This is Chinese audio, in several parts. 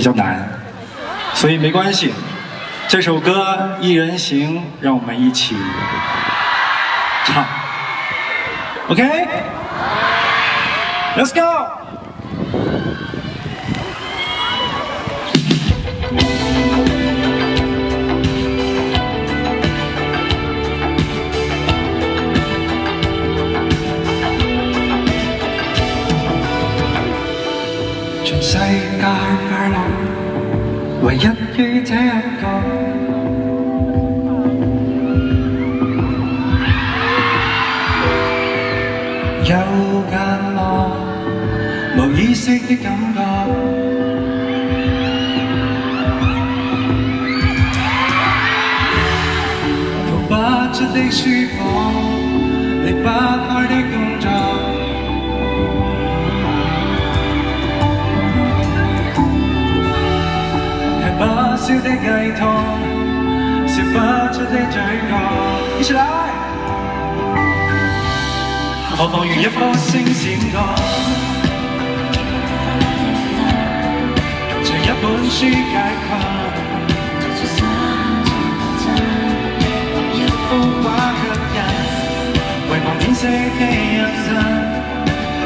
较难，所以没关系。这首歌《一人行》，让我们一起唱。OK，Let's go。全世界快樂，唯一於這一個。有眼望，無意識的感覺。逃不出的書房，離不開的工作。不消的雞湯，笑不出的嘴角，一起來！何妨如一顆星閃過，像一本書解構，一幅畫吸引，遺忘天色的陰森，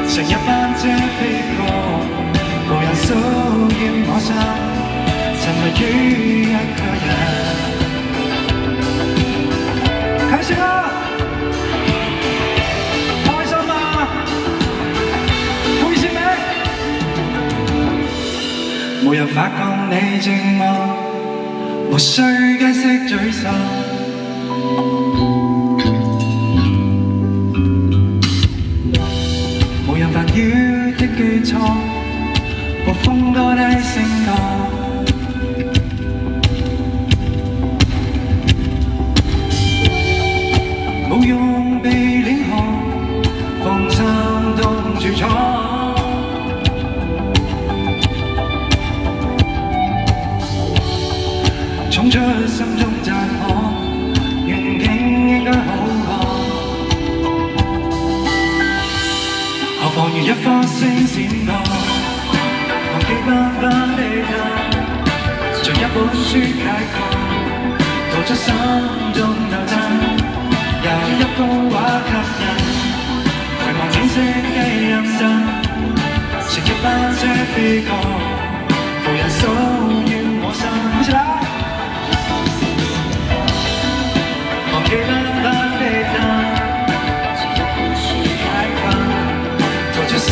成一班車飛過，無人騷擾我心。沉迷於一個人，開心啊！開心啊！開心未？冇人發覺你寂寞，無需解釋沮喪。冇人煩擾的巨錯，暴風高低升降。冇用被領航，放心當主闖，衝出心中窄巷，願景應該好看。何妨如一顆星閃過，忘記不分的他，像一本書解構，逃出心中鬥爭。有一幅畫吸引，遺忘天色的陰森，乘一班車飛過，無人騷擾我心。一起來！忘記不分的他，解構，逃出心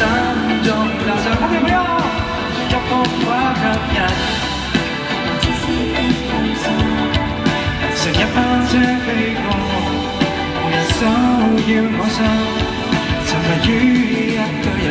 中鬥爭。好朋友，一幅畫吸引，乘一班車飛過。騷擾我心，沉迷於一個人。